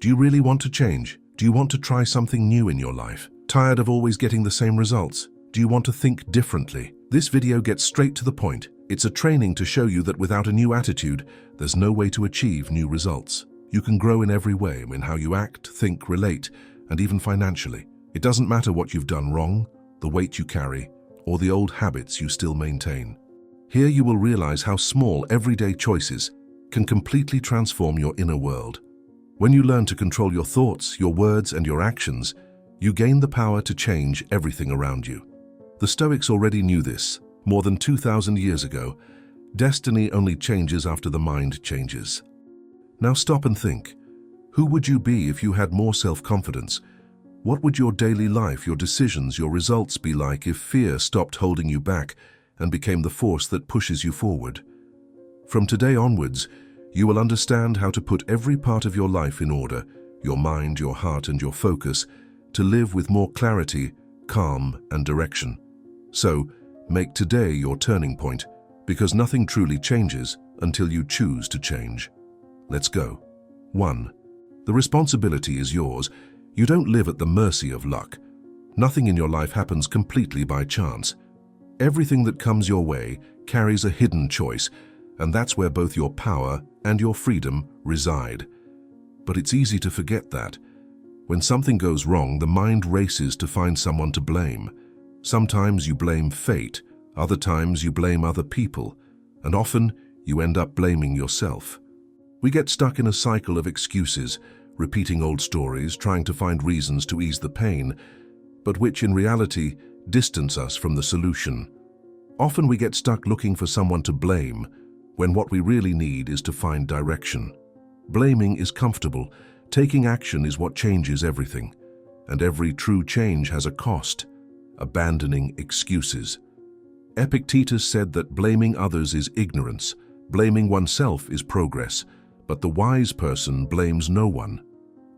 Do you really want to change? Do you want to try something new in your life? Tired of always getting the same results? Do you want to think differently? This video gets straight to the point. It's a training to show you that without a new attitude, there's no way to achieve new results. You can grow in every way, in how you act, think, relate, and even financially. It doesn't matter what you've done wrong, the weight you carry, or the old habits you still maintain. Here you will realize how small everyday choices can completely transform your inner world. When you learn to control your thoughts, your words, and your actions, you gain the power to change everything around you. The Stoics already knew this. More than 2,000 years ago, destiny only changes after the mind changes. Now stop and think. Who would you be if you had more self-confidence? What would your daily life, your decisions, your results be like if fear stopped holding you back and became the force that pushes you forward? From today onwards, you will understand how to put every part of your life in order, your mind, your heart, and your focus, to live with more clarity, calm, and direction. So, make today your turning point, because nothing truly changes until you choose to change. Let's go. 1. The responsibility is yours. You don't live at the mercy of luck. Nothing in your life happens completely by chance. Everything that comes your way carries a hidden choice, and that's where both your power and your freedom reside. But it's easy to forget that. When something goes wrong, the mind races to find someone to blame. Sometimes you blame fate, other times you blame other people, and often you end up blaming yourself. We get stuck in a cycle of excuses, repeating old stories, trying to find reasons to ease the pain, but which in reality distance us from the solution. Often we get stuck looking for someone to blame, when what we really need is to find direction. Blaming is comfortable. Taking action is what changes everything. And every true change has a cost: abandoning excuses. Epictetus said that blaming others is ignorance, blaming oneself is progress, but the wise person blames no one.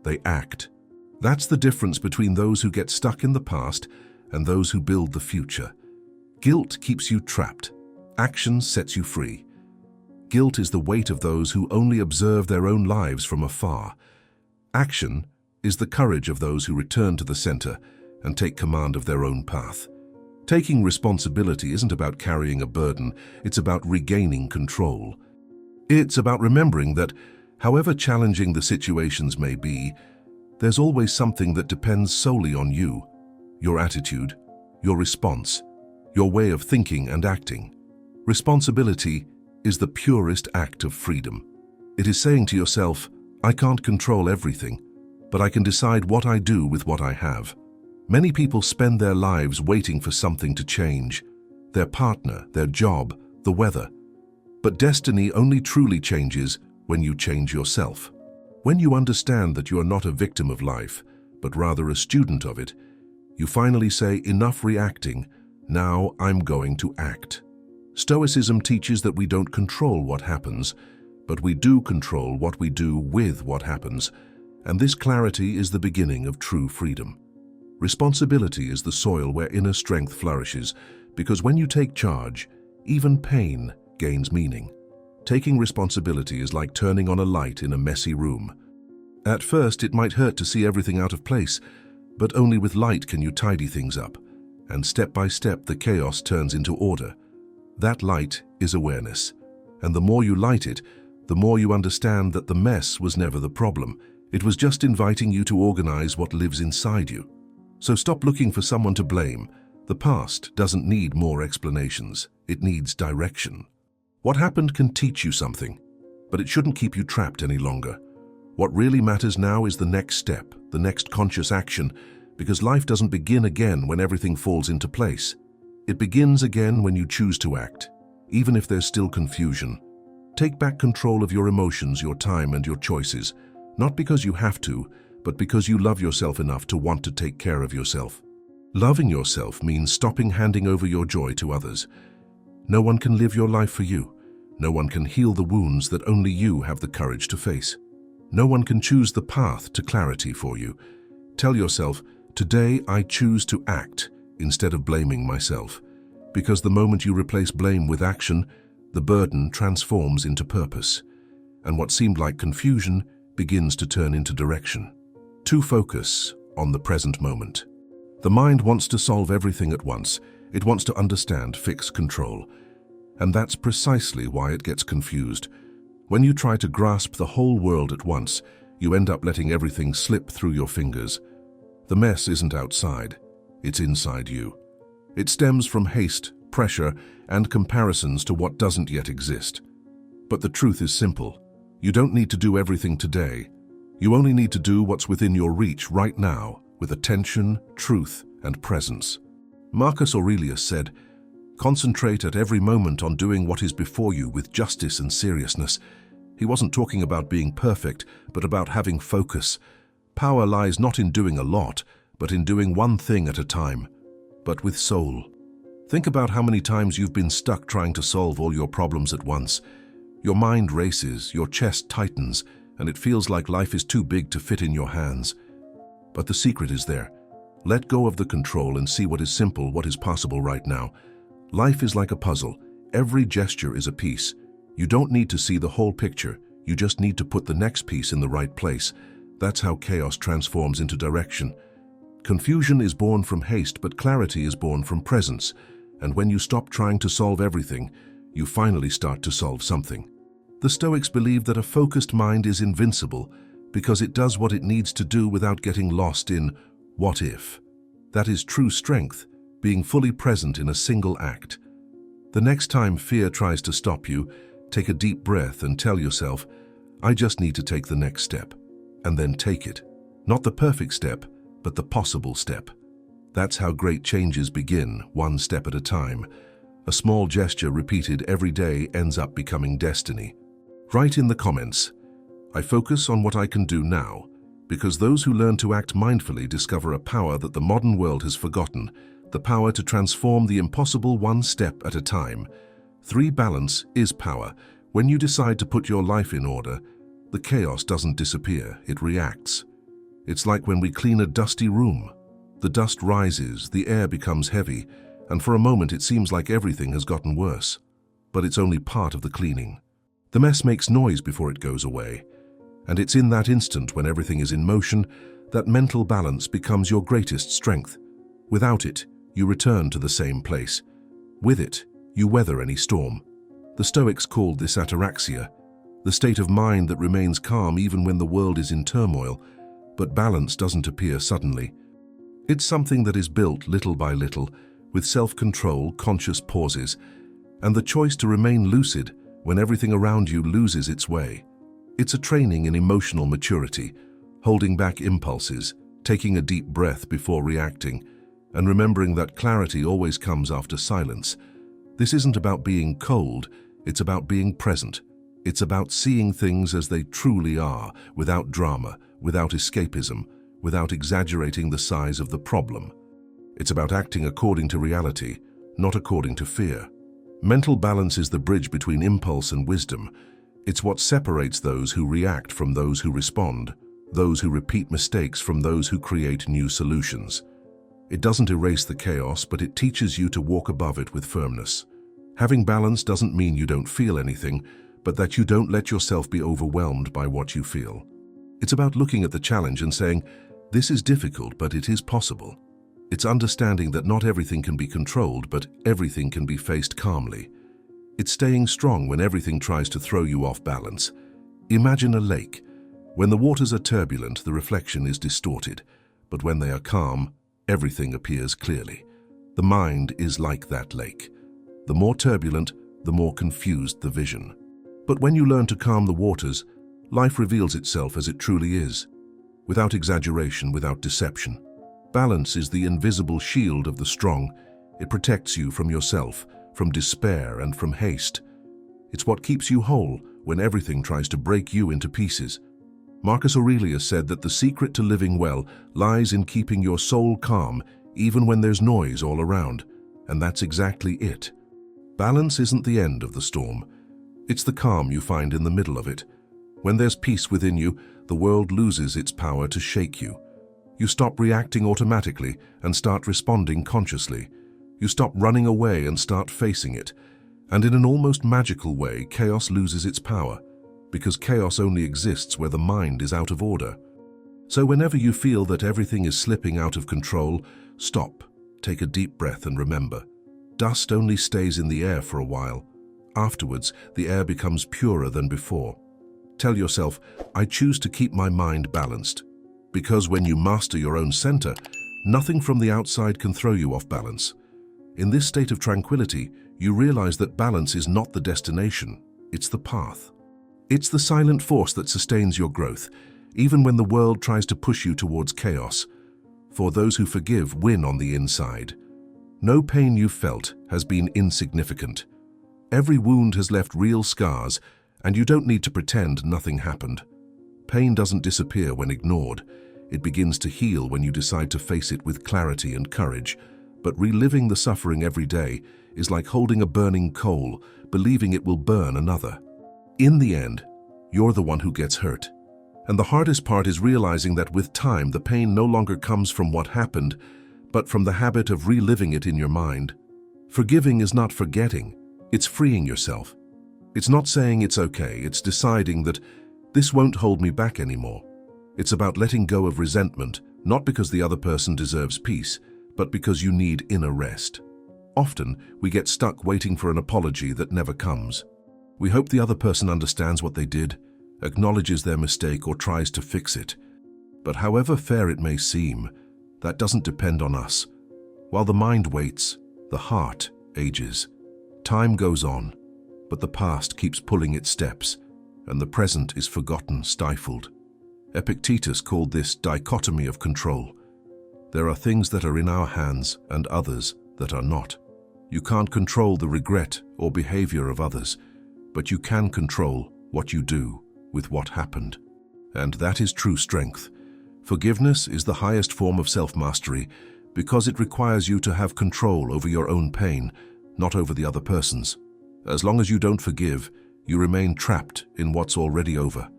They act. That's the difference between those who get stuck in the past and those who build the future. Guilt keeps you trapped. Action sets you free. Guilt is the weight of those who only observe their own lives from afar. Action is the courage of those who return to the center and take command of their own path. Taking responsibility isn't about carrying a burden, it's about regaining control. It's about remembering that, however challenging the situations may be, there's always something that depends solely on you, your attitude, your response, your way of thinking and acting. Responsibility is the purest act of freedom. It is saying to yourself, I can't control everything, but I can decide what I do with what I have. Many people spend their lives waiting for something to change: their partner, their job, the weather. But destiny only truly changes when you change yourself. When you understand that you are not a victim of life, but rather a student of it, you finally say, enough reacting, now I'm going to act. Stoicism teaches that we don't control what happens, but we do control what we do with what happens, and this clarity is the beginning of true freedom. Responsibility is the soil where inner strength flourishes, because when you take charge, even pain gains meaning. Taking responsibility is like turning on a light in a messy room. At first, it might hurt to see everything out of place, but only with light can you tidy things up, and step by step the chaos turns into order. That light is awareness, and the more you light it, the more you understand that the mess was never the problem. It was just inviting you to organize what lives inside you. So stop looking for someone to blame. The past doesn't need more explanations. It needs direction. What happened can teach you something, but it shouldn't keep you trapped any longer. What really matters now is the next step, the next conscious action, because life doesn't begin again when everything falls into place. It begins again when you choose to act, even if there's still confusion. Take back control of your emotions, your time, and your choices, not because you have to, but because you love yourself enough to want to take care of yourself. Loving yourself means stopping handing over your joy to others. No one can live your life for you. No one can heal the wounds that only you have the courage to face. No one can choose the path to clarity for you. Tell yourself, today I choose to act instead of blaming myself. Because the moment you replace blame with action, the burden transforms into purpose. And what seemed like confusion begins to turn into direction. To focus on the present moment. The mind wants to solve everything at once. It wants to understand, fix, control. And that's precisely why it gets confused. When you try to grasp the whole world at once, you end up letting everything slip through your fingers. The mess isn't outside, it's inside you. It stems from haste, pressure, and comparisons to what doesn't yet exist. But the truth is simple. You don't need to do everything today. You only need to do what's within your reach right now, with attention, truth, and presence. Marcus Aurelius said, "Concentrate at every moment on doing what is before you with justice and seriousness." He wasn't talking about being perfect, but about having focus. Power lies not in doing a lot, but in doing one thing at a time, but with soul. Think about how many times you've been stuck trying to solve all your problems at once. Your mind races, your chest tightens, and it feels like life is too big to fit in your hands. But the secret is there. Let go of the control and see what is simple, what is possible right now. Life is like a puzzle. Every gesture is a piece. You don't need to see the whole picture. You just need to put the next piece in the right place. That's how chaos transforms into direction. Confusion is born from haste, but clarity is born from presence. And when you stop trying to solve everything, you finally start to solve something. The Stoics believe that a focused mind is invincible because it does what it needs to do without getting lost in what if. That is true strength, being fully present in a single act. The next time fear tries to stop you, take a deep breath and tell yourself, I just need to take the next step. And then take it. Not the perfect step, but the possible step. That's how great changes begin, one step at a time. A small gesture repeated every day ends up becoming destiny. Write in the comments, I focus on what I can do now, because those who learn to act mindfully discover a power that the modern world has forgotten, the power to transform the impossible one step at a time. 3. Balance is power. When you decide to put your life in order, the chaos doesn't disappear, it reacts. It's like when we clean a dusty room. The dust rises, the air becomes heavy, and for a moment it seems like everything has gotten worse. But it's only part of the cleaning. The mess makes noise before it goes away. And it's in that instant when everything is in motion that mental balance becomes your greatest strength. Without it, you return to the same place. With it, you weather any storm. The Stoics called this ataraxia, the state of mind that remains calm even when the world is in turmoil, but balance doesn't appear suddenly. It's something that is built little by little, with self-control, conscious pauses, and the choice to remain lucid when everything around you loses its way. It's a training in emotional maturity, holding back impulses, taking a deep breath before reacting, and remembering that clarity always comes after silence. This isn't about being cold, it's about being present. It's about seeing things as they truly are, without drama, without escapism, without exaggerating the size of the problem. It's about acting according to reality, not according to fear. Mental balance is the bridge between impulse and wisdom. It's what separates those who react from those who respond, those who repeat mistakes from those who create new solutions. It doesn't erase the chaos, but it teaches you to walk above it with firmness. Having balance doesn't mean you don't feel anything, but that you don't let yourself be overwhelmed by what you feel. It's about looking at the challenge and saying, this is difficult, but it is possible. It's understanding that not everything can be controlled, but everything can be faced calmly. It's staying strong when everything tries to throw you off balance. Imagine a lake. When the waters are turbulent, the reflection is distorted, but when they are calm, everything appears clearly. The mind is like that lake. The more turbulent, the more confused the vision. But when you learn to calm the waters, life reveals itself as it truly is, without exaggeration, without deception. Balance is the invisible shield of the strong. It protects you from yourself, from despair and from haste. It's what keeps you whole when everything tries to break you into pieces. Marcus Aurelius said that the secret to living well lies in keeping your soul calm even when there's noise all around, and that's exactly it. Balance isn't the end of the storm. It's the calm you find in the middle of it. When there's peace within you, the world loses its power to shake you. You stop reacting automatically and start responding consciously. You stop running away and start facing it. And in an almost magical way, chaos loses its power. because chaos only exists where the mind is out of order. So whenever you feel that everything is slipping out of control, stop, take a deep breath and remember, dust only stays in the air for a while. Afterwards, the air becomes purer than before. Tell yourself, I choose to keep my mind balanced. Because when you master your own center, nothing from the outside can throw you off balance. In this state of tranquility, you realize that balance is not the destination, it's the path. It's the silent force that sustains your growth, even when the world tries to push you towards chaos. For those who forgive win on the inside. No pain you've felt has been insignificant. Every wound has left real scars, and you don't need to pretend nothing happened. Pain doesn't disappear when ignored. It begins to heal when you decide to face it with clarity and courage. But reliving the suffering every day is like holding a burning coal, believing it will burn another. In the end, you're the one who gets hurt. And the hardest part is realizing that with time, the pain no longer comes from what happened, but from the habit of reliving it in your mind. Forgiving is not forgetting, it's freeing yourself. It's not saying it's okay, it's deciding that this won't hold me back anymore. It's about letting go of resentment, not because the other person deserves peace, but because you need inner rest. Often, we get stuck waiting for an apology that never comes. We hope the other person understands what they did, acknowledges their mistake or tries to fix it. But however fair it may seem, that doesn't depend on us. While the mind waits, the heart ages. Time goes on, but the past keeps pulling its steps, and the present is forgotten, stifled. Epictetus called this dichotomy of control. There are things that are in our hands and others that are not. You can't control the regret or behavior of others, but you can control what you do with what happened. And that is true strength. Forgiveness is the highest form of self-mastery because it requires you to have control over your own pain, not over the other person's. As long as you don't forgive, you remain trapped in what's already over.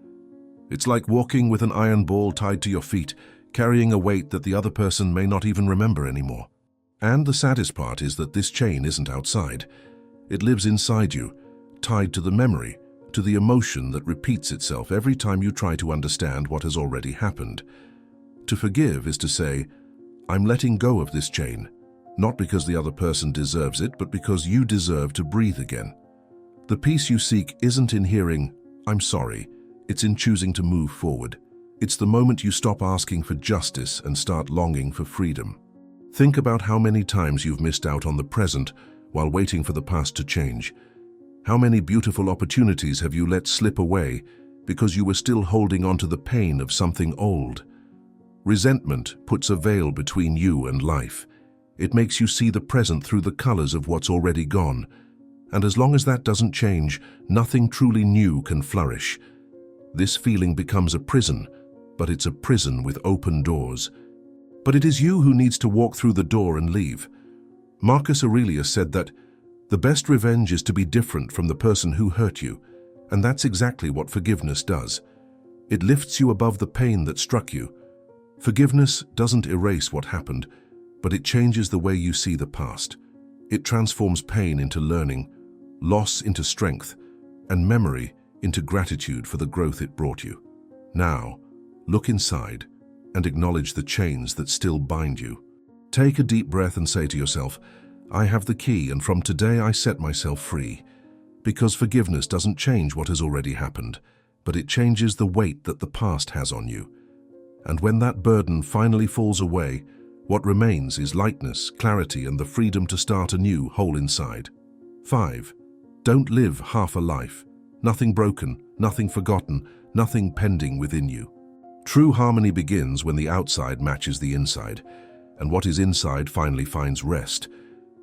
It's like walking with an iron ball tied to your feet, carrying a weight that the other person may not even remember anymore. And the saddest part is that this chain isn't outside. It lives inside you, tied to the memory, to the emotion that repeats itself every time you try to understand what has already happened. To forgive is to say, I'm letting go of this chain, not because the other person deserves it, but because you deserve to breathe again. The peace you seek isn't in hearing, I'm sorry, it's in choosing to move forward. It's the moment you stop asking for justice and start longing for freedom. Think about how many times you've missed out on the present while waiting for the past to change. How many beautiful opportunities have you let slip away because you were still holding on to the pain of something old? Resentment puts a veil between you and life. It makes you see the present through the colors of what's already gone. And as long as that doesn't change, nothing truly new can flourish. This feeling becomes a prison, but it's a prison with open doors. But it is you who needs to walk through the door and leave. Marcus Aurelius said that the best revenge is to be different from the person who hurt you, and that's exactly what forgiveness does. It lifts you above the pain that struck you. Forgiveness doesn't erase what happened, but it changes the way you see the past. It transforms pain into learning, loss into strength, and memory into gratitude for the growth it brought you. Now, look inside and acknowledge the chains that still bind you. Take a deep breath and say to yourself, I have the key, and from today I set myself free. Because forgiveness doesn't change what has already happened, but it changes the weight that the past has on you. And when that burden finally falls away, what remains is lightness, clarity, and the freedom to start anew whole inside. 5. Don't live half a life. Nothing broken, nothing forgotten, nothing pending within you. True harmony begins when the outside matches the inside, and what is inside finally finds rest.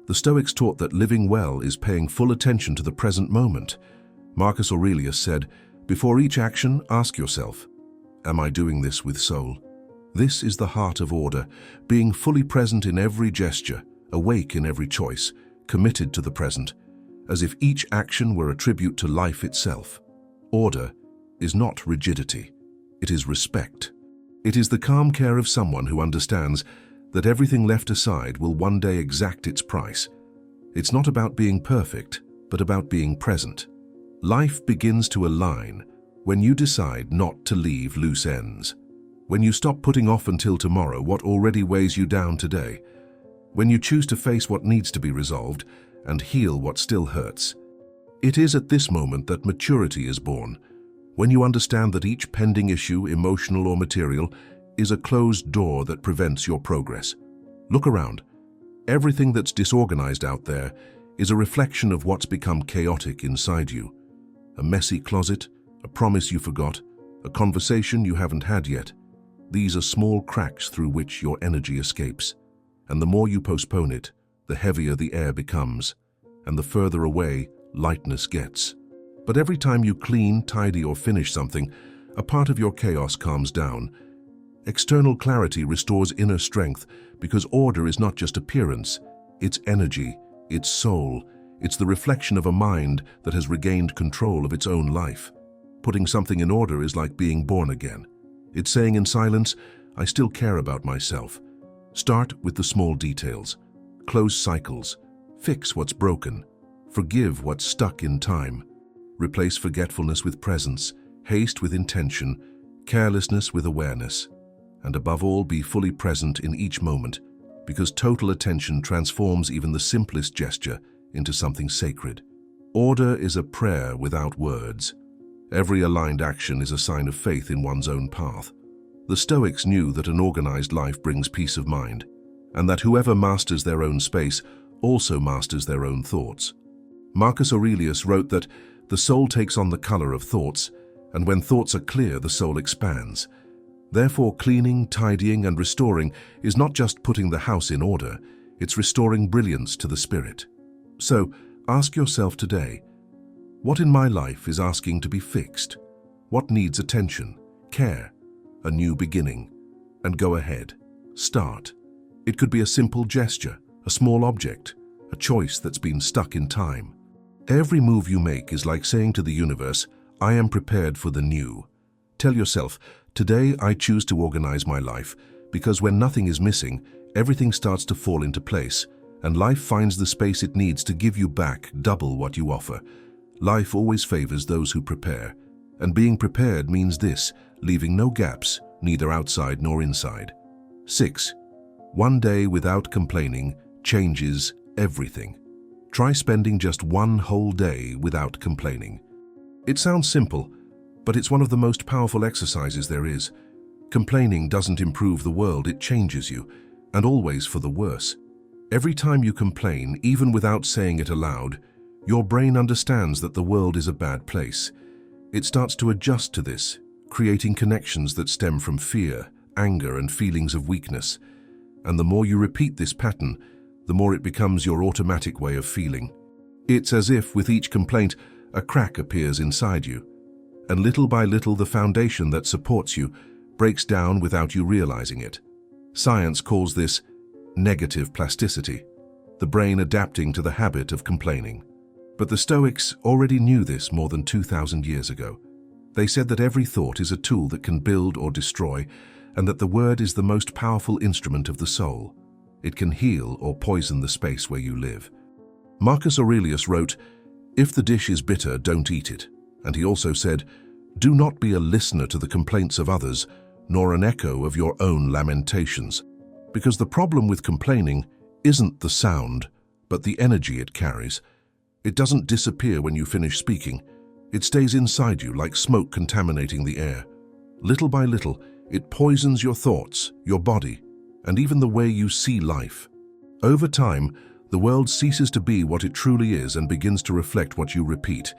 The Stoics taught that living well is paying full attention to the present moment. Marcus Aurelius said, before each action, ask yourself, am I doing this with soul? This is the heart of order, being fully present in every gesture, awake in every choice, committed to the present, as if each action were a tribute to life itself. Order is not rigidity, it is respect. It is the calm care of someone who understands that everything left aside will one day exact its price. It's not about being perfect, but about being present. Life begins to align When you decide not to leave loose ends. When you stop putting off until tomorrow what already weighs you down today. When you choose to face what needs to be resolved and heal what still hurts. It is at this moment that maturity is born. When you understand that each pending issue, emotional or material, is a closed door that prevents your progress. Look around. Everything that's disorganized out there is a reflection of what's become chaotic inside you. A messy closet, a promise you forgot, a conversation you haven't had yet. These are small cracks through which your energy escapes. And the more you postpone it, the heavier the air becomes, and the further away lightness gets. But every time you clean, tidy, or finish something, a part of your chaos calms down. External clarity restores inner strength because order is not just appearance, it's energy, it's soul, it's the reflection of a mind that has regained control of its own life. Putting something in order is like being born again. It's saying in silence, I still care about myself. Start with the small details. Close cycles. Fix what's broken. Forgive what's stuck in time. Replace forgetfulness with presence, haste with intention, carelessness with awareness. And above all, be fully present in each moment, because total attention transforms even the simplest gesture into something sacred. Order is a prayer without words. Every aligned action is a sign of faith in one's own path. The Stoics knew that an organized life brings peace of mind, and that whoever masters their own space also masters their own thoughts. Marcus Aurelius wrote that the soul takes on the color of thoughts, and when thoughts are clear, the soul expands. Therefore, cleaning, tidying, and restoring is not just putting the house in order, it's restoring brilliance to the spirit. So, ask yourself today, what in my life is asking to be fixed? What needs attention, care, a new beginning? And go ahead. Start. It could be a simple gesture, a small object, a choice that's been stuck in time. Every move you make is like saying to the universe, I am prepared for the new. Tell yourself, today I choose to organize my life, because when nothing is missing, everything starts to fall into place, and life finds the space it needs to give you back double what you offer. Life always favors those who prepare, and being prepared means this, leaving no gaps, neither outside nor inside. 6. One day without complaining changes everything. Try spending just one whole day without complaining. It sounds simple, but it's one of the most powerful exercises there is. Complaining doesn't improve the world, it changes you, and always for the worse. Every time you complain, even without saying it aloud, your brain understands that the world is a bad place. It starts to adjust to this, creating connections that stem from fear, anger, and feelings of weakness. And the more you repeat this pattern, the more it becomes your automatic way of feeling. It's as if, with each complaint, a crack appears inside you. And little by little, the foundation that supports you breaks down without you realizing it. Science calls this negative plasticity, the brain adapting to the habit of complaining. But the Stoics already knew this more than 2,000 years ago. They said that every thought is a tool that can build or destroy, and that the word is the most powerful instrument of the soul. It can heal or poison the space where you live. Marcus Aurelius wrote, "If the dish is bitter, don't eat it." And he also said, "Do not be a listener to the complaints of others, nor an echo of your own lamentations." Because the problem with complaining isn't the sound, but the energy it carries. It doesn't disappear when you finish speaking. It stays inside you like smoke contaminating the air. Little by little, it poisons your thoughts, your body, and even the way you see life. Over time, the world ceases to be what it truly is and begins to reflect what you repeat,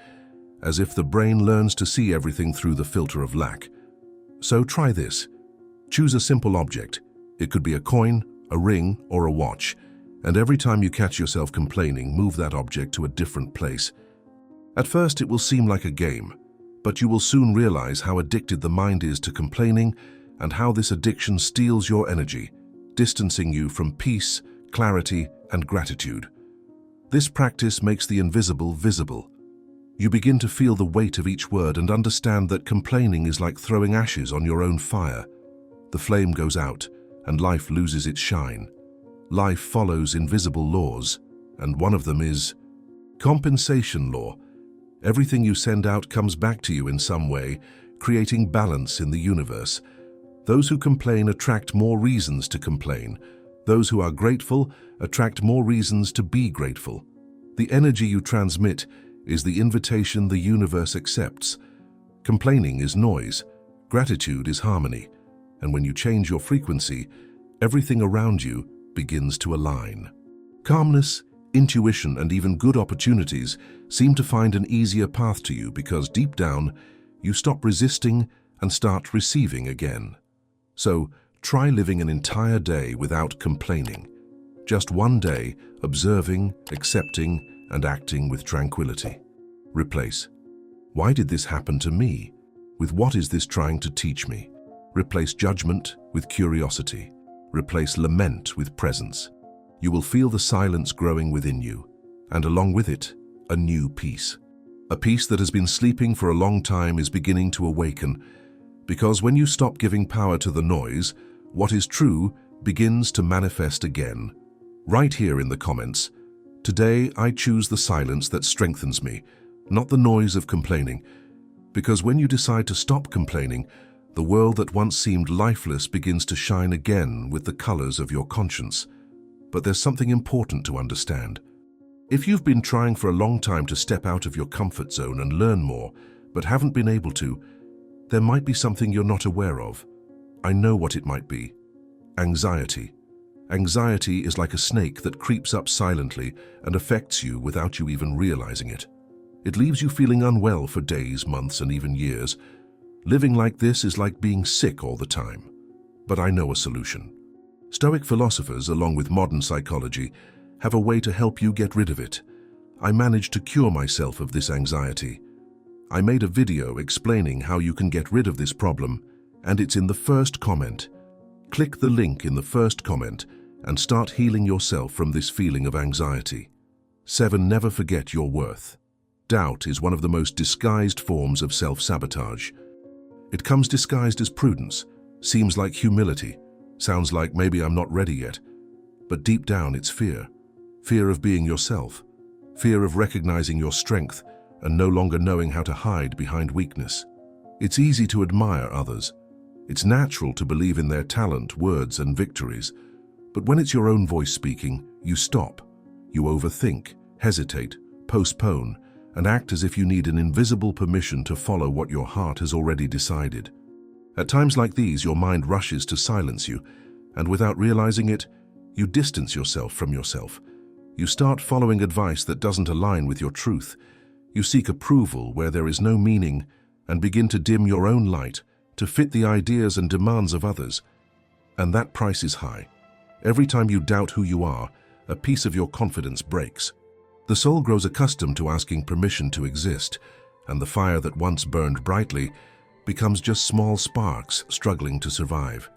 as if the brain learns to see everything through the filter of lack. So try this. Choose a simple object. It could be a coin, a ring, or a watch, and every time you catch yourself complaining, move that object to a different place. At first, it will seem like a game, but you will soon realize how addicted the mind is to complaining and how this addiction steals your energy, distancing you from peace, clarity, and gratitude. This practice makes the invisible visible. You begin to feel the weight of each word and understand that complaining is like throwing ashes on your own fire. The flame goes out, and life loses its shine. Life follows invisible laws, and one of them is compensation law. Everything you send out comes back to you in some way, creating balance in the universe. Those who complain attract more reasons to complain. Those who are grateful attract more reasons to be grateful. The energy you transmit is the invitation the universe accepts. Complaining is noise. Gratitude is harmony. And when you change your frequency, everything around you begins to align. Calmness, intuition, and even good opportunities seem to find an easier path to you because deep down, you stop resisting and start receiving again. So, try living an entire day without complaining. Just one day, observing, accepting, and acting with tranquility. Replace, "Why did this happen to me?" with "What is this trying to teach me?" Replace judgment with curiosity. Replace lament with presence. You will feel the silence growing within you, and along with it, a new peace. A peace that has been sleeping for a long time is beginning to awaken, because when you stop giving power to the noise, what is true begins to manifest again. Write here in the comments, "Today I choose the silence that strengthens me, not the noise of complaining." Because when you decide to stop complaining, the world that once seemed lifeless begins to shine again with the colors of your conscience. But there's something important to understand. If you've been trying for a long time to step out of your comfort zone and learn more, but haven't been able to, there might be something you're not aware of. I know what it might be. Anxiety. Anxiety is like a snake that creeps up silently and affects you without you even realizing it. It leaves you feeling unwell for days, months, and even years. Living like this is like being sick all the time. But I know a solution. Stoic philosophers, along with modern psychology, have a way to help you get rid of it. I managed to cure myself of this anxiety. I made a video explaining how you can get rid of this problem, and it's in the first comment. Click the link in the first comment and start healing yourself from this feeling of anxiety. 7. Never forget your worth. Doubt is one of the most disguised forms of self-sabotage. It comes disguised as prudence, seems like humility, sounds like maybe I'm not ready yet. But deep down it's fear. Fear of being yourself. Fear of recognizing your strength and no longer knowing how to hide behind weakness. It's easy to admire others. It's natural to believe in their talent, words, and victories. But when it's your own voice speaking, you stop. You overthink, hesitate, postpone, and act as if you need an invisible permission to follow what your heart has already decided. At times like these, your mind rushes to silence you, and without realizing it, you distance yourself from yourself. You start following advice that doesn't align with your truth. You seek approval where there is no meaning and begin to dim your own light to fit the ideas and demands of others. And that price is high. Every time you doubt who you are, a piece of your confidence breaks. The soul grows accustomed to asking permission to exist, and the fire that once burned brightly becomes just small sparks struggling to survive.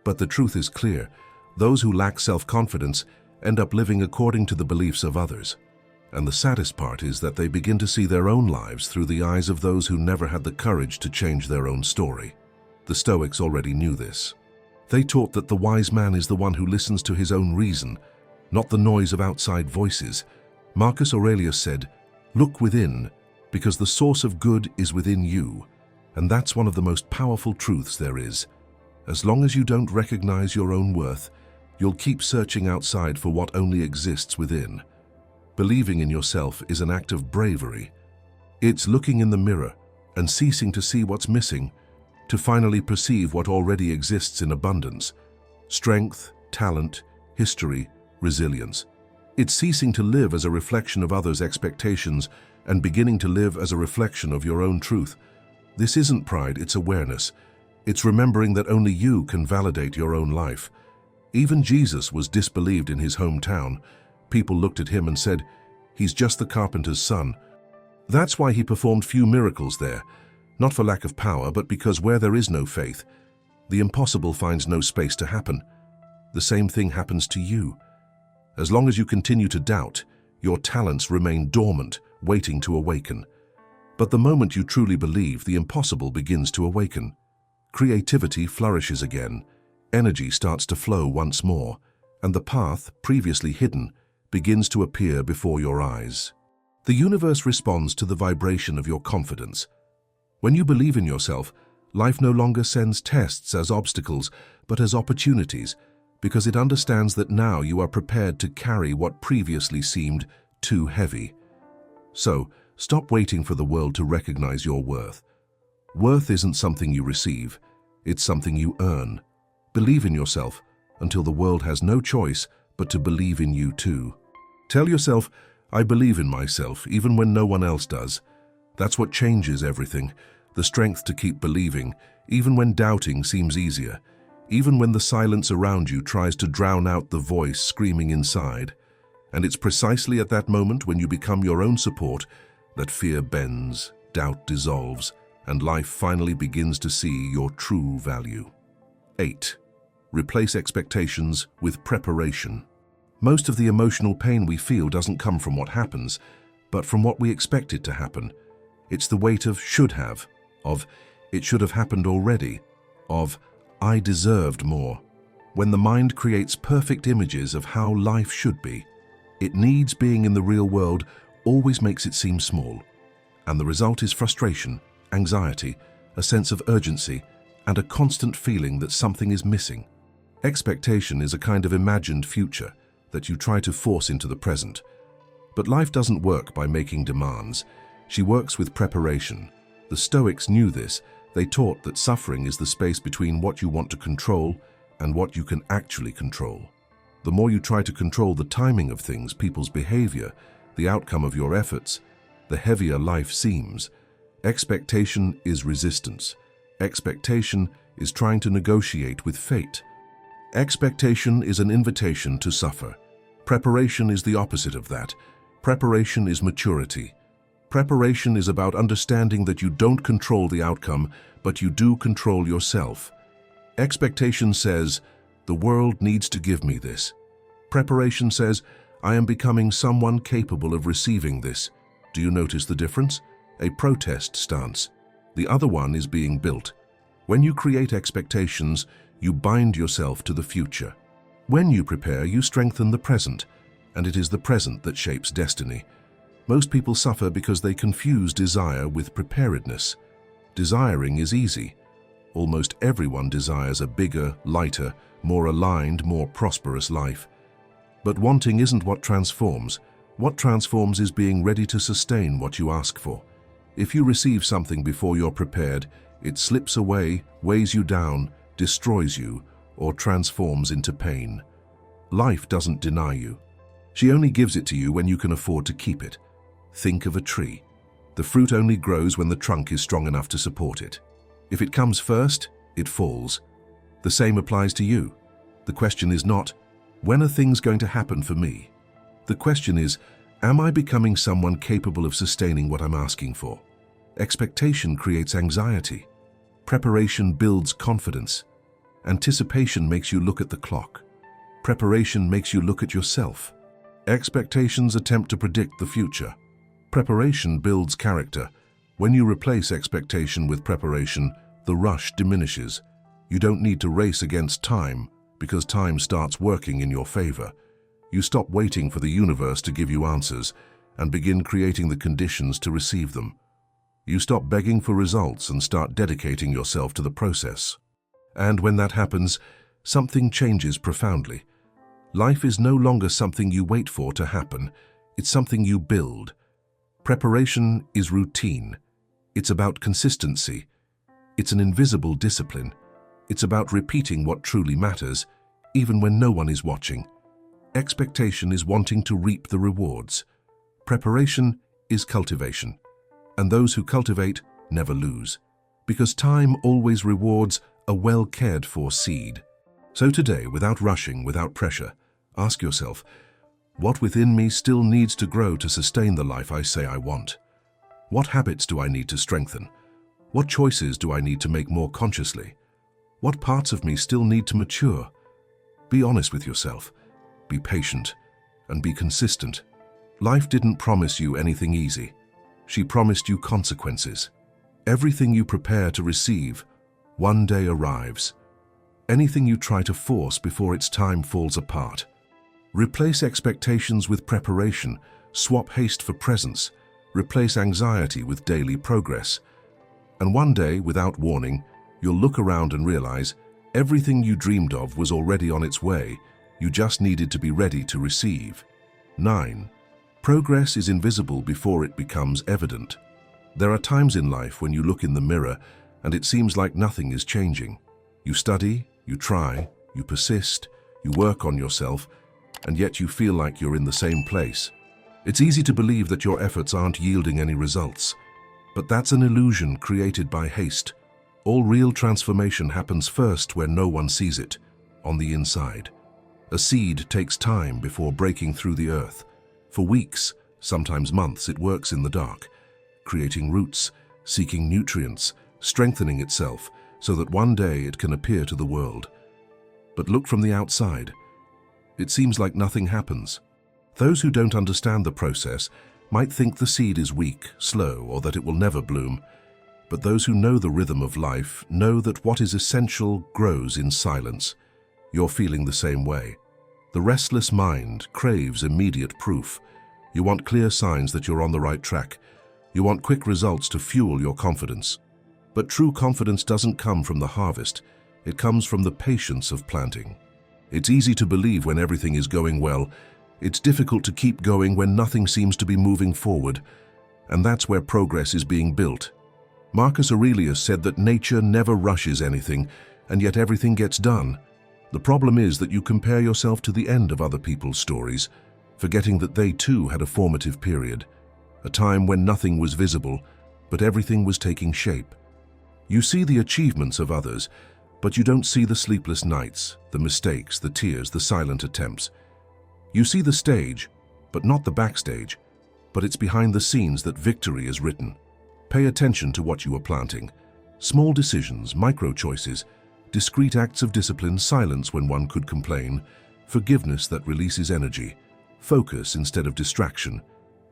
But the truth is clear. Those who lack self-confidence end up living according to the beliefs of others. And the saddest part is that they begin to see their own lives through the eyes of those who never had the courage to change their own story. The Stoics already knew this. They taught that the wise man is the one who listens to his own reason, not the noise of outside voices. Marcus Aurelius said, "Look within, because the source of good is within you." And that's one of the most powerful truths there is. As long as you don't recognize your own worth, you'll keep searching outside for what only exists within. Believing in yourself is an act of bravery. It's looking in the mirror and ceasing to see what's missing, to finally perceive what already exists in abundance. Strength, talent, history, resilience. It's ceasing to live as a reflection of others' expectations and beginning to live as a reflection of your own truth. This isn't pride, it's awareness. It's remembering that only you can validate your own life. Even Jesus was disbelieved in his hometown. People looked at him and said, "He's just the carpenter's son." That's why he performed few miracles there, not for lack of power, but because where there is no faith, the impossible finds no space to happen. The same thing happens to you. As long as you continue to doubt, your talents remain dormant, waiting to awaken. But the moment you truly believe, the impossible begins to awaken. Creativity flourishes again, energy starts to flow once more, and the path, previously hidden, begins to appear before your eyes. The universe responds to the vibration of your confidence. When you believe in yourself, life no longer sends tests as obstacles, but as opportunities, because it understands that now you are prepared to carry what previously seemed too heavy. So, stop waiting for the world to recognize your worth. Worth isn't something you receive, it's something you earn. Believe in yourself until the world has no choice but to believe in you too. Tell yourself, I believe in myself, even when no one else does. That's what changes everything. The strength to keep believing, even when doubting seems easier, even when the silence around you tries to drown out the voice screaming inside. And it's precisely at that moment, when you become your own support, that fear bends, doubt dissolves, and life finally begins to see your true value. 8. Replace expectations with preparation. Most of the emotional pain we feel doesn't come from what happens, but from what we expect it to happen. It's the weight of should have, of it should have happened already, of I deserved more. When the mind creates perfect images of how life should be, it needs being in the real world always makes it seem small. And the result is frustration, anxiety, a sense of urgency, and a constant feeling that something is missing. Expectation is a kind of imagined future that you try to force into the present. But life doesn't work by making demands. She works with preparation. The Stoics knew this. They taught that suffering is the space between what you want to control and what you can actually control. The more you try to control the timing of things, people's behavior, the outcome of your efforts, the heavier life seems. Expectation is resistance. Expectation is trying to negotiate with fate. Expectation is an invitation to suffer. Preparation is the opposite of that. Preparation is maturity. Preparation is about understanding that you don't control the outcome, but you do control yourself. Expectation says, the world needs to give me this. Preparation says, I am becoming someone capable of receiving this. Do you notice the difference? A protest stance. The other one is being built. When you create expectations, you bind yourself to the future. When you prepare, you strengthen the present, and it is the present that shapes destiny. Most people suffer because they confuse desire with preparedness. Desiring is easy. Almost everyone desires a bigger, lighter, more aligned, more prosperous life. But wanting isn't what transforms. What transforms is being ready to sustain what you ask for. If you receive something before you're prepared, it slips away, weighs you down, destroys you, or transforms into pain. Life doesn't deny you. She only gives it to you when you can afford to keep it. Think of a tree. The fruit only grows when the trunk is strong enough to support it. If it comes first, it falls. The same applies to you. The question is not, when are things going to happen for me? The question is, am I becoming someone capable of sustaining what I'm asking for? Expectation creates anxiety. Preparation builds confidence. Anticipation makes you look at the clock. Preparation makes you look at yourself. Expectations attempt to predict the future. Preparation builds character. When you replace expectation with preparation, the rush diminishes. You don't need to race against time, because time starts working in your favor. You stop waiting for the universe to give you answers and begin creating the conditions to receive them. You stop begging for results and start dedicating yourself to the process. And when that happens, something changes profoundly. Life is no longer something you wait for to happen. It's something you build. Preparation is routine. It's about consistency. It's an invisible discipline. It's about repeating what truly matters, even when no one is watching. Expectation is wanting to reap the rewards. Preparation is cultivation. And those who cultivate never lose, because time always rewards a well-cared-for seed. So today, without rushing, without pressure, ask yourself, what within me still needs to grow to sustain the life I say I want? What habits do I need to strengthen? What choices do I need to make more consciously? What parts of me still need to mature? Be honest with yourself. Be patient and be consistent. Life didn't promise you anything easy. She promised you consequences. Everything you prepare to receive one day arrives. Anything you try to force before its time falls apart. Replace expectations with preparation. Swap haste for presence. Replace anxiety with daily progress. And one day, without warning, you'll look around and realize everything you dreamed of was already on its way. You just needed to be ready to receive. 9. Progress is invisible before it becomes evident. There are times in life when you look in the mirror and it seems like nothing is changing. You study, you try, you persist, you work on yourself, and yet you feel like you're in the same place. It's easy to believe that your efforts aren't yielding any results, but that's an illusion created by haste. All real transformation happens first where no one sees it, on the inside. A seed takes time before breaking through the earth. For weeks, sometimes months, it works in the dark, creating roots, seeking nutrients, strengthening itself so that one day it can appear to the world. But look from the outside. It seems like nothing happens. Those who don't understand the process might think the seed is weak, slow, or that it will never bloom. But those who know the rhythm of life know that what is essential grows in silence. You're feeling the same way. The restless mind craves immediate proof. You want clear signs that you're on the right track. You want quick results to fuel your confidence. But true confidence doesn't come from the harvest. It comes from the patience of planting. It's easy to believe when everything is going well. It's difficult to keep going when nothing seems to be moving forward. And that's where progress is being built. Marcus Aurelius said that nature never rushes anything, and yet everything gets done. The problem is that you compare yourself to the end of other people's stories, forgetting that they too had a formative period, a time when nothing was visible, but everything was taking shape. You see the achievements of others, but you don't see the sleepless nights, the mistakes, the tears, the silent attempts. You see the stage, but not the backstage, but it's behind the scenes that victory is written. Pay attention to what you are planting. Small decisions, micro-choices, discrete acts of discipline, silence when one could complain, forgiveness that releases energy, focus instead of distraction,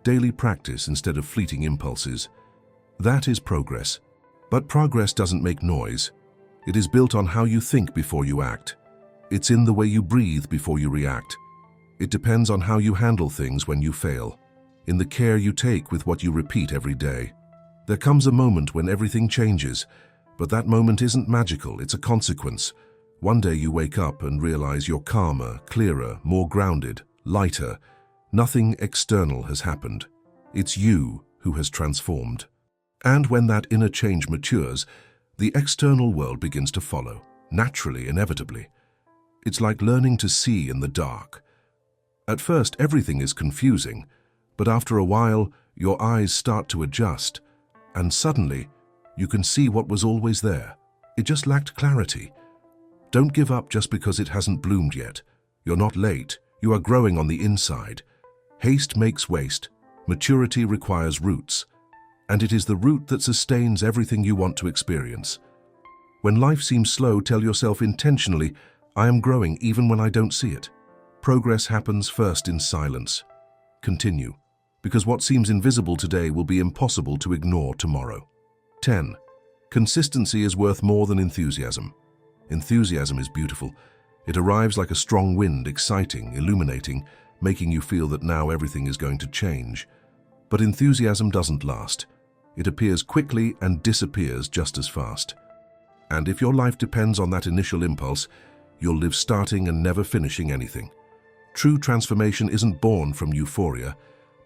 daily practice instead of fleeting impulses. That is progress. But progress doesn't make noise. It is built on how you think before you act. It's in the way you breathe before you react. It depends on how you handle things when you fail, in the care you take with what you repeat every day. There comes a moment when everything changes, but that moment isn't magical, it's a consequence. One day you wake up and realize you're calmer, clearer, more grounded, lighter. Nothing external has happened. It's you who has transformed. And when that inner change matures, the external world begins to follow, naturally, inevitably. It's like learning to see in the dark. At first, everything is confusing, but after a while, your eyes start to adjust, and suddenly, you can see what was always there. It just lacked clarity. Don't give up just because it hasn't bloomed yet. You're not late. You are growing on the inside. Haste makes waste. Maturity requires roots. And it is the root that sustains everything you want to experience. When life seems slow, tell yourself intentionally, I am growing even when I don't see it. Progress happens first in silence. Continue, because what seems invisible today will be impossible to ignore tomorrow. 10. Consistency is worth more than enthusiasm. Enthusiasm is beautiful. It arrives like a strong wind, exciting, illuminating, making you feel that now everything is going to change. But enthusiasm doesn't last. It appears quickly and disappears just as fast. And if your life depends on that initial impulse, you'll live starting and never finishing anything. True transformation isn't born from euphoria,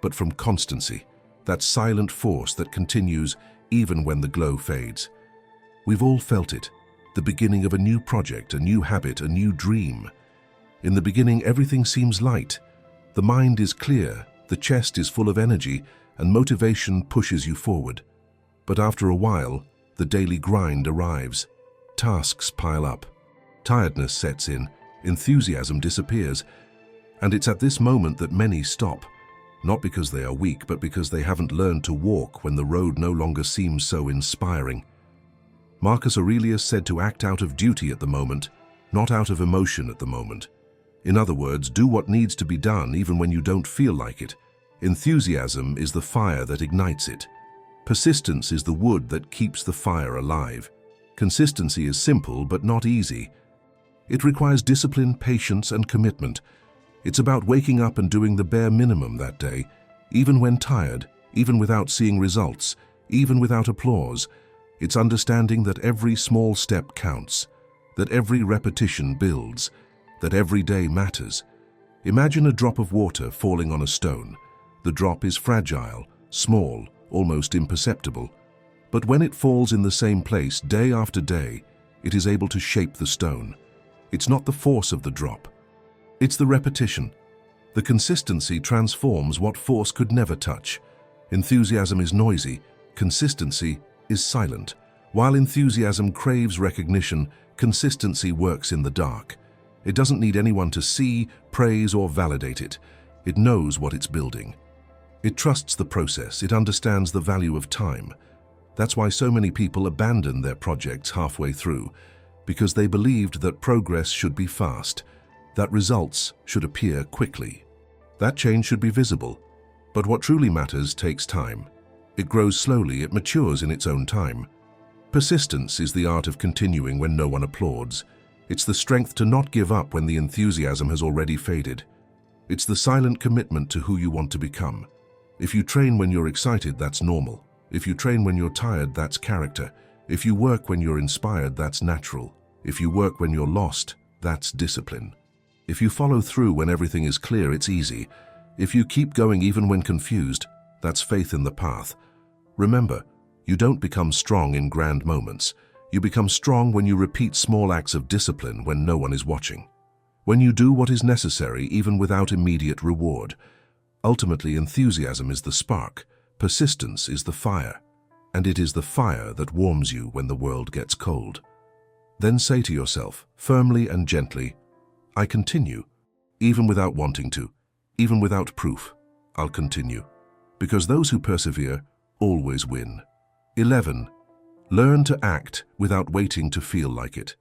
but from constancy, that silent force that continues even when the glow fades. We've all felt it, the beginning of a new project, a new habit, a new dream. In the beginning, everything seems light. The mind is clear, the chest is full of energy, and motivation pushes you forward. But after a while, the daily grind arrives. Tasks pile up. Tiredness sets in, enthusiasm disappears, and it's at this moment that many stop, not because they are weak, but because they haven't learned to walk when the road no longer seems so inspiring. Marcus Aurelius said to act out of duty at the moment, not out of emotion at the moment. In other words, do what needs to be done even when you don't feel like it. Enthusiasm is the fire that ignites it. Persistence is the wood that keeps the fire alive. Consistency is simple but not easy. It requires discipline, patience, and commitment. It's about waking up and doing the bare minimum that day, even when tired, even without seeing results, even without applause. It's understanding that every small step counts, that every repetition builds, that every day matters. Imagine a drop of water falling on a stone. The drop is fragile, small, almost imperceptible. But when it falls in the same place day after day, it is able to shape the stone. It's not the force of the drop. It's the repetition. The consistency transforms what force could never touch. Enthusiasm is noisy, consistency is silent. While enthusiasm craves recognition, consistency works in the dark. It doesn't need anyone to see, praise, or validate it. It knows what it's building. It trusts the process. It understands the value of time. That's why so many people abandon their projects halfway through, because they believed that progress should be fast, that results should appear quickly. That change should be visible. But what truly matters takes time. It grows slowly, it matures in its own time. Persistence is the art of continuing when no one applauds. It's the strength to not give up when the enthusiasm has already faded. It's the silent commitment to who you want to become. If you train when you're excited, that's normal. If you train when you're tired, that's character. If you work when you're inspired, that's natural. If you work when you're lost, that's discipline. If you follow through when everything is clear, it's easy. If you keep going even when confused, that's faith in the path. Remember, you don't become strong in grand moments. You become strong when you repeat small acts of discipline when no one is watching. When you do what is necessary even without immediate reward. Ultimately, enthusiasm is the spark. Persistence is the fire. And it is the fire that warms you when the world gets cold. Then say to yourself, firmly and gently, I continue, even without wanting to, even without proof, I'll continue. Because those who persevere always win. 11. Learn to act without waiting to feel like it.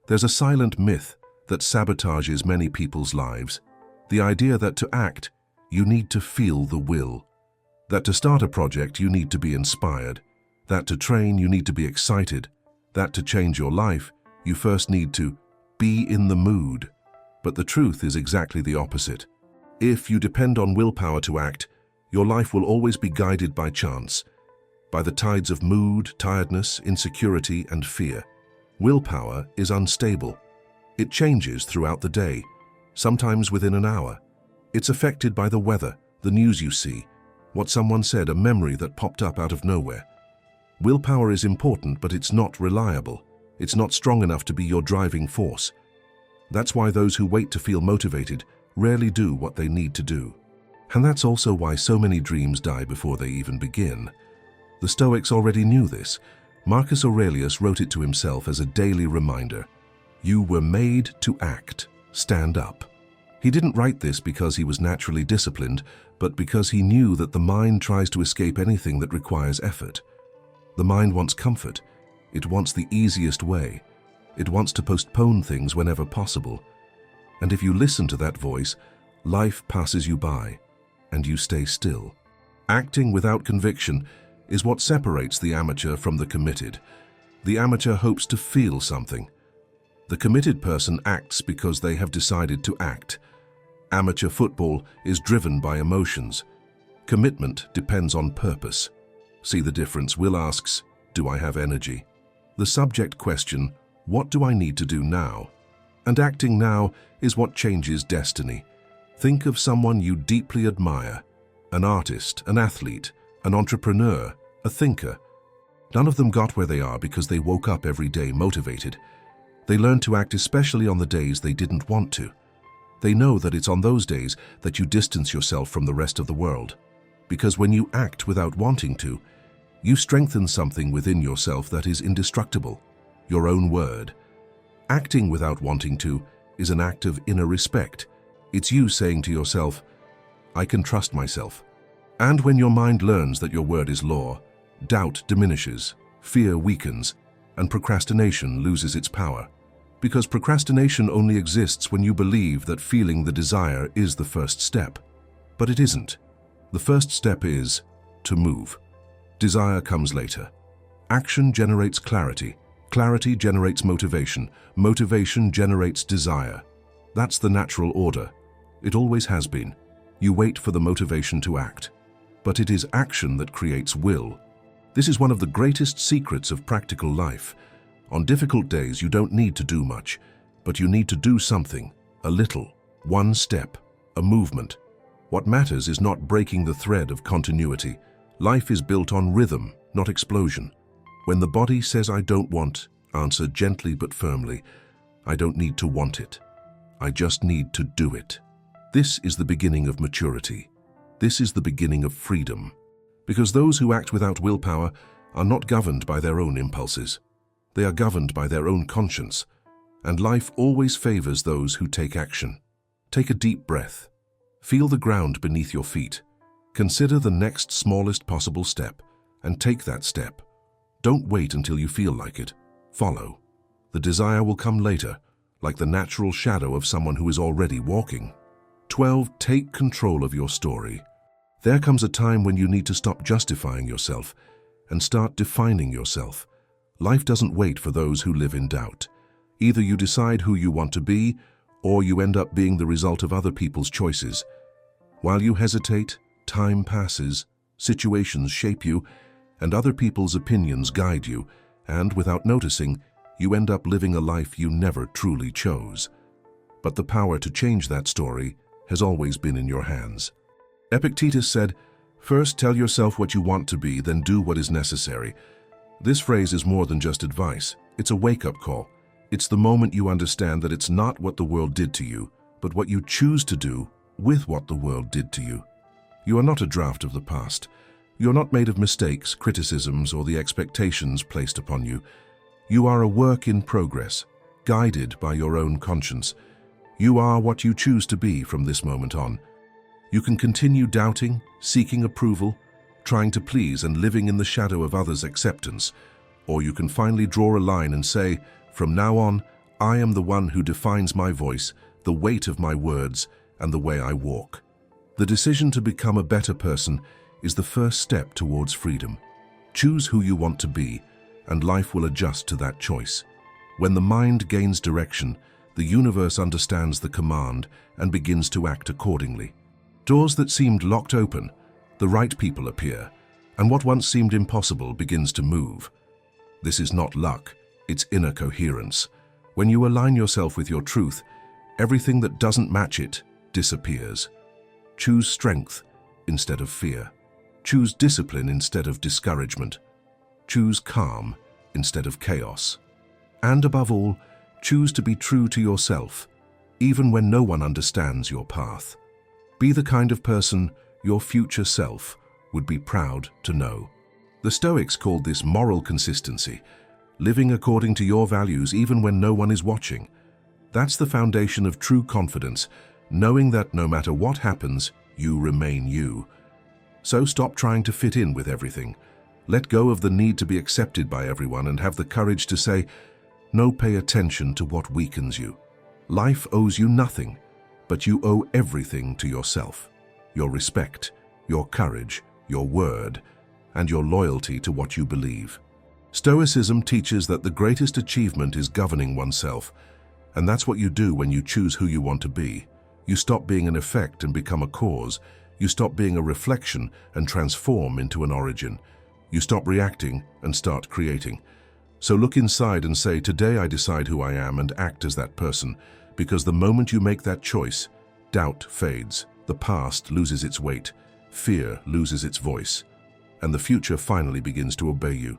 There's a silent myth that sabotages many people's lives. The idea that to act, you need to feel the will. That to start a project, you need to be inspired. That to train, you need to be excited. That to change your life, you first need to be in the mood. But the truth is exactly the opposite. If you depend on willpower to act, your life will always be guided by chance, by the tides of mood, tiredness, insecurity, and fear. Willpower is unstable. It changes throughout the day, sometimes within an hour. It's affected by the weather, the news you see, what someone said, a memory that popped up out of nowhere. Willpower is important, but it's not reliable. It's not strong enough to be your driving force. That's why those who wait to feel motivated rarely do what they need to do. And that's also why so many dreams die before they even begin. The Stoics already knew this. Marcus Aurelius wrote it to himself as a daily reminder. You were made to act. Stand up. He didn't write this because he was naturally disciplined, but because he knew that the mind tries to escape anything that requires effort. The mind wants comfort. It wants the easiest way. It wants to postpone things whenever possible. And if you listen to that voice, life passes you by, and you stay still. Acting without conviction is what separates the amateur from the committed. The amateur hopes to feel something. The committed person acts because they have decided to act. Amateur football is driven by emotions. Commitment depends on purpose. See the difference? Will asks, do I have energy? The subject question, what do I need to do now? And acting now is what changes destiny. Think of someone you deeply admire, an artist, an athlete, an entrepreneur, a thinker. None of them got where they are because they woke up every day motivated. They learned to act especially on the days they didn't want to. They know that it's on those days that you distance yourself from the rest of the world. Because when you act without wanting to, you strengthen something within yourself that is indestructible, your own word. Acting without wanting to is an act of inner respect. It's you saying to yourself, I can trust myself. And when your mind learns that your word is law, doubt diminishes, fear weakens, and procrastination loses its power. Because procrastination only exists when you believe that feeling the desire is the first step. But it isn't. The first step is to move. Desire comes later. Action generates clarity. Clarity generates motivation. Motivation generates desire. That's the natural order. It always has been. You wait for the motivation to act. but it is action that creates will. This is one of the greatest secrets of practical life. On difficult days, you don't need to do much, but you need to do something, a little, one step, a movement. What matters is not breaking the thread of continuity. Life is built on rhythm, not explosion. When the body says, "I don't want," answer gently but firmly, "I don't need to want it. I just need to do it." This is the beginning of maturity. This is the beginning of freedom. Because those who act without willpower are not governed by their own impulses. They are governed by their own conscience. And life always favors those who take action. Take a deep breath. Feel the ground beneath your feet. Consider the next smallest possible step, and take that step. Don't wait until you feel like it. Follow. The desire will come later, like the natural shadow of someone who is already walking. 12. Take control of your story. There comes a time when you need to stop justifying yourself and start defining yourself. Life doesn't wait for those who live in doubt. Either you decide who you want to be, or you end up being the result of other people's choices. While you hesitate, time passes, situations shape you, and other people's opinions guide you, and without noticing, you end up living a life you never truly chose. But the power to change that story has always been in your hands. Epictetus said, "First tell yourself what you want to be, then do what is necessary." This phrase is more than just advice. It's a wake-up call. It's the moment you understand that it's not what the world did to you, but what you choose to do with what the world did to you. You are not a draft of the past. You're not made of mistakes, criticisms, or the expectations placed upon you. You are a work in progress, guided by your own conscience. You are what you choose to be from this moment on. You can continue doubting, seeking approval, trying to please and living in the shadow of others' acceptance. Or you can finally draw a line and say, "From now on, I am the one who defines my voice, the weight of my words, and the way I walk." The decision to become a better person is the first step towards freedom. Choose who you want to be, and life will adjust to that choice. When the mind gains direction, the universe understands the command and begins to act accordingly. Doors that seemed locked open, the right people appear, and what once seemed impossible begins to move. This is not luck, it's inner coherence. When you align yourself with your truth, everything that doesn't match it disappears. Choose strength instead of fear. Choose discipline instead of discouragement. Choose calm instead of chaos. And above all, choose to be true to yourself, even when no one understands your path. Be the kind of person your future self would be proud to know. The Stoics called this moral consistency, living according to your values even when no one is watching. That's the foundation of true confidence, knowing that no matter what happens, you remain you. So stop trying to fit in with everything. Let go of the need to be accepted by everyone and have the courage to say, no, pay attention to what weakens you. Life owes you nothing, but you owe everything to yourself. Your respect, your courage, your word, and your loyalty to what you believe. Stoicism teaches that the greatest achievement is governing oneself, and that's what you do when you choose who you want to be. You stop being an effect and become a cause. You stop being a reflection and transform into an origin. You stop reacting and start creating. So look inside and say, today I decide who I am and act as that person, because the moment you make that choice, doubt fades, the past loses its weight, fear loses its voice, and the future finally begins to obey you.